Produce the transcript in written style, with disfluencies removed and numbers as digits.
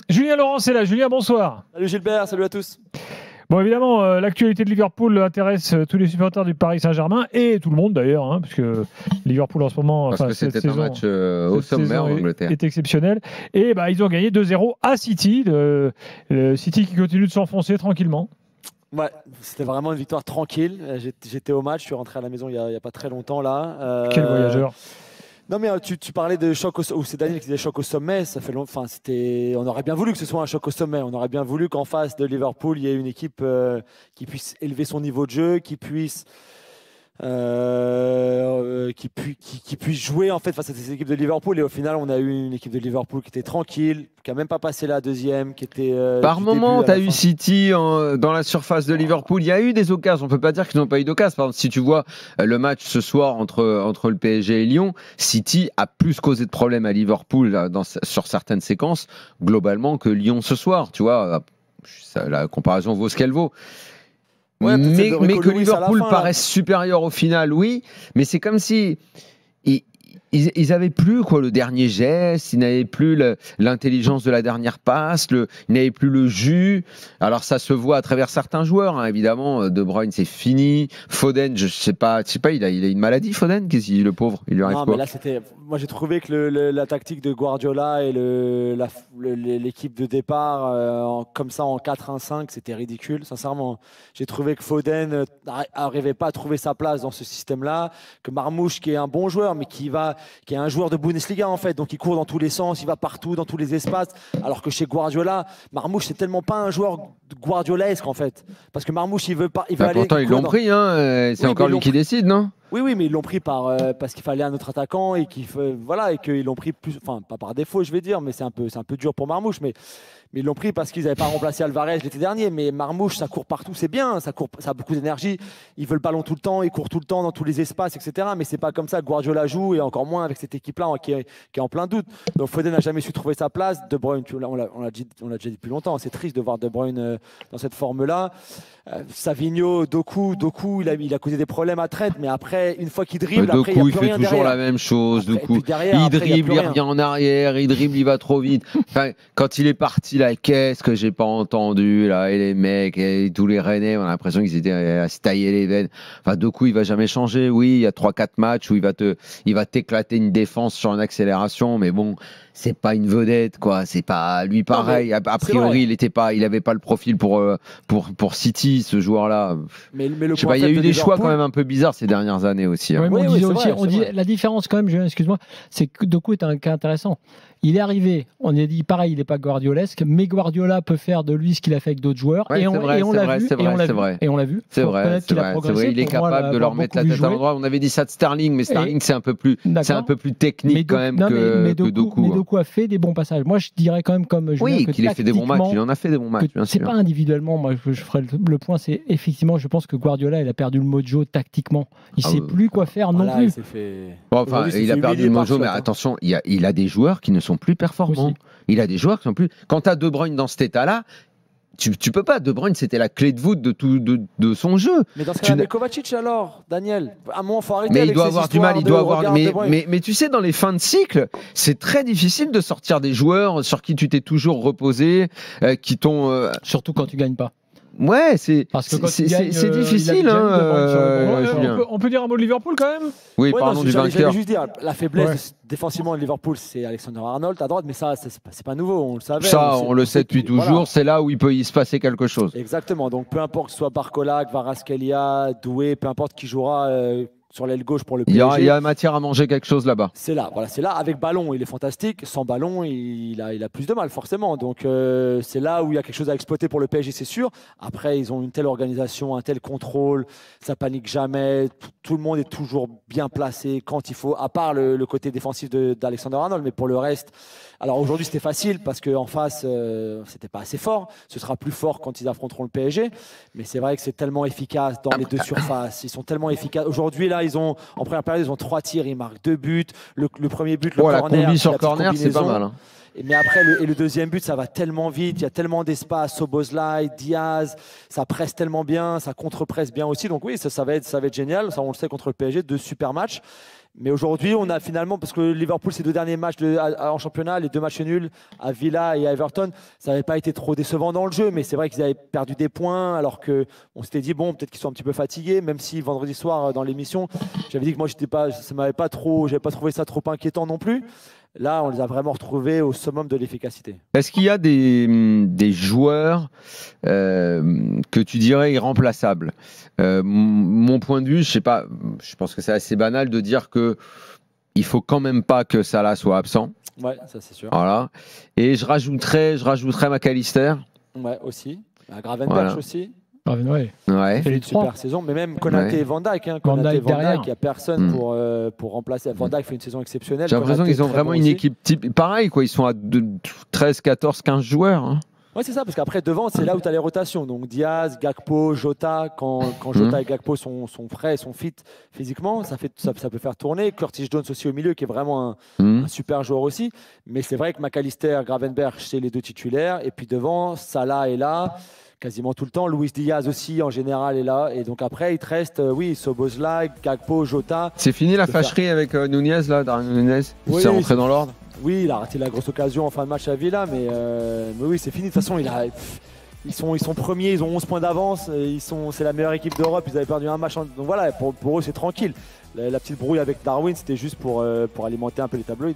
Julien Laurent est là. Julien, bonsoir. Salut Gilbert, salut à tous. Bon, évidemment, l'actualité de Liverpool intéresse tous les supporters du Paris Saint-Germain et tout le monde d'ailleurs, hein, puisque Liverpool en ce moment, parce que c'était un match au sommaire en Angleterre, est exceptionnel. Et ils ont gagné 2-0 à City, le City qui continue de s'enfoncer tranquillement. Ouais, c'était vraiment une victoire tranquille. J'étais au match, je suis rentré à la maison il y a pas très longtemps là. Quel voyageur. Non mais tu parlais de choc ou c'est Daniel qui disait choc au sommet, ça fait longtemps. On aurait bien voulu que ce soit un choc au sommet. On aurait bien voulu qu'en face de Liverpool, il y ait une équipe qui puisse élever son niveau de jeu, qui puisse jouer en fait face à ces équipes de Liverpool. Et au final, on a eu une équipe de Liverpool qui était tranquille, qui a même pas passé la deuxième, qui était par moment, tu as eu City dans la surface de Liverpool. Il y a eu des occasions. On peut pas dire qu'ils n'ont pas eu d'occasion. Par exemple, si tu vois le match ce soir entre le PSG et Lyon, City a plus causé de problèmes à Liverpool sur certaines séquences globalement que Lyon ce soir. Tu vois, la comparaison vaut ce qu'elle vaut. Ouais, mais que Liverpool paraisse supérieur au final, oui. Mais c'est comme si ils n'avaient plus le dernier geste, ils n'avaient plus l'intelligence de la dernière passe, ils n'avaient plus le jus. Alors ça se voit à travers certains joueurs, hein, évidemment. De Bruyne, c'est fini. Foden, je sais pas, il a une maladie, Foden, le pauvre, il lui arrive quoi? Mais là, moi j'ai trouvé que la tactique de Guardiola et l'équipe de départ comme ça en 4-1-5, c'était ridicule, sincèrement. J'ai trouvé que Foden n'arrivait pas à trouver sa place dans ce système-là, que Marmoush, qui est un bon joueur, mais qui est un joueur de Bundesliga en fait, donc il court dans tous les sens, il va partout, dans tous les espaces, alors que chez Guardiola, Marmoush c'est tellement pas un joueur guardiolesque en fait, parce que Marmoush il veut pas, il veut aller. Pourtant ils l'ont pris, hein, c'est encore lui qui décide, non? Oui, mais ils l'ont pris parce qu'il fallait un autre attaquant et qu'ils l'ont pris plus, enfin pas par défaut je vais dire, mais c'est un peu dur pour Marmoush, mais ils l'ont pris parce qu'ils n'avaient pas remplacé Alvarez l'été dernier. Mais Marmoush, ça court partout, c'est bien, ça a beaucoup d'énergie. Il veut le ballon tout le temps, il court tout le temps dans tous les espaces, etc. Mais c'est pas comme ça que Guardiola joue, et encore moins avec cette équipe-là qui est en plein doute. Donc Foden n'a jamais su trouver sa place. De Bruyne, on l'a déjà dit depuis longtemps, c'est triste de voir De Bruyne dans cette forme-là. Savigno, Doku, il a causé des problèmes à traite, mais après, une fois qu'il dribble, Doku, il fait toujours derrière. la même chose. Doku, il dribble, il revient en arrière, il dribble, il va trop vite. Enfin, quand il est parti là, qu'est-ce que j'ai pas entendu là, et les mecs, et tous les Rennais, on a l'impression qu'ils étaient à se tailler les veines. Enfin, Doku, il va jamais changer. Oui, il y a 3-4 matchs où il va t'éclater une défense sur une accélération, mais bon, c'est pas une vedette, quoi. C'est pas lui pareil. A priori, il avait pas le profil pour City, ce joueur-là. Mais je sais pas, il y a eu des choix quand même un peu bizarres ces dernières années aussi. Hein. Oui, on dit la différence quand même, Julien, excuse-moi, c'est que Doku est un cas intéressant. Il est arrivé, on a dit pareil, il n'est pas guardiolesque, mais Guardiola peut faire de lui ce qu'il a fait avec d'autres joueurs. Ouais, on l'a vu. C'est vrai. Il est capable de leur mettre la tête à l'endroit. On avait dit ça de Sterling, mais Sterling, c'est un peu plus technique quand même que Doku. Mais Doku a fait des bons passages. Moi, je dirais quand même comme Julien, oui, qu'il ait fait des bons matchs. Il en a fait des bons matchs, bien sûr. C'est pas individuellement. Moi, je ferai le point. C'est effectivement, je pense que Guardiola, il a perdu le mojo tactiquement. Il sait plus quoi faire non plus. Il a perdu le mojo, mais attention, il a des joueurs qui ne sont plus performants. Aussi. Il a des joueurs qui sont plus. Quand tu as De Bruyne dans cet état-là, tu peux pas. De Bruyne, c'était la clé de voûte de son jeu. Mais dans ce cas-là, Kovacic alors, Daniel, à un moment, faut arrêter. Mais il doit avoir du mal. Mais tu sais, dans les fins de cycle, c'est très difficile de sortir des joueurs sur qui tu t'es toujours reposé, qui t'ont. Surtout quand tu gagnes pas. Ouais, c'est difficile. On peut dire un mot de Liverpool quand même. Oui, parlons du vainqueur. J'allais juste dire, la faiblesse défensivement de Liverpool, c'est Alexander-Arnold à droite, mais ça, c'est pas nouveau, on le savait. Ça, on le sait depuis toujours. Voilà. C'est là où il peut y se passer quelque chose. Exactement. Donc, peu importe que ce soit Barcola, Kvaratskhelia, Doué, peu importe qui jouera sur l'aile gauche pour le PSG. Il y a matière à manger quelque chose là-bas. C'est là. Avec ballon, il est fantastique. Sans ballon, il a plus de mal, forcément. Donc, c'est là où il y a quelque chose à exploiter pour le PSG, c'est sûr. Après, ils ont une telle organisation, un tel contrôle. Ça panique jamais. Tout le monde est toujours bien placé quand il faut, à part le côté défensif d'Alexander-Arnold. Mais pour le reste, alors aujourd'hui, c'était facile parce qu'en face, c'était pas assez fort. Ce sera plus fort quand ils affronteront le PSG. Mais c'est vrai que c'est tellement efficace dans les deux surfaces. Ils sont tellement efficaces. Aujourd'hui, là, en première période, ils ont 3 tirs, ils marquent 2 buts. Le premier but, le corner. La combi sur corner, c'est pas mal. Hein. Mais après, le deuxième but, ça va tellement vite. Il y a tellement d'espace. Szoboszlai, Diaz, ça presse tellement bien, ça contre-presse bien aussi. Donc oui, ça va être génial. Ça, on le sait contre le PSG, 2 super matchs. Mais aujourd'hui, on a finalement, parce que Liverpool, ces 2 derniers matchs en championnat, les 2 matchs nuls à Villa et à Everton, ça n'avait pas été trop décevant dans le jeu, mais c'est vrai qu'ils avaient perdu des points, alors qu'on s'était dit, bon, peut-être qu'ils sont un petit peu fatigués, même si vendredi soir, dans l'émission, j'avais dit que moi, j'avais pas trouvé ça trop inquiétant non plus. Là, on les a vraiment retrouvés au summum de l'efficacité. Est-ce qu'il y a des joueurs que tu dirais irremplaçables? Mon point de vue, je sais pas, je pense que c'est assez banal de dire que il faut quand même pas que Salah soit absent. Ouais, ça c'est sûr. Voilà. Et je rajouterais McAllister. Ouais, aussi. Gravenberch aussi. Ouais. Ouais. C'est les Une super 3. saison, mais même Konaté et Van Dijk. Van Dijk derrière. Il n'y a personne pour remplacer. Van Dijk fait une saison exceptionnelle. J'ai l'impression Konaté qu'ils ont très vraiment bon une aussi. équipe type. Pareil, quoi. Ils sont à 13, 14, 15 joueurs. Hein. Ouais, c'est ça, parce qu'après, devant, c'est là où tu as les rotations. Donc Diaz, Gakpo, Jota, quand Jota et Gakpo sont frais, sont fit physiquement, ça peut faire tourner. Curtis Jones aussi au milieu, qui est vraiment un super joueur aussi. Mais c'est vrai que McAllister, Gravenberch, c'est les 2 titulaires. Et puis devant, Salah est là quasiment tout le temps. Luis Diaz aussi, en général, est là. Et donc après, il te reste, Szoboszlai, Gakpo, Jota. C'est fini la fâcherie avec Nunez, là, Darwin Nunez. Oui, C'est rentré dans l'ordre. Oui, il a raté la grosse occasion en fin de match à Villa, mais oui, c'est fini. De toute façon, ils sont premiers, ils ont 11 points d'avance. C'est la meilleure équipe d'Europe. Ils avaient perdu un match. Donc voilà, pour eux, c'est tranquille. La petite brouille avec Darwin, c'était juste pour alimenter un peu les tabloïds.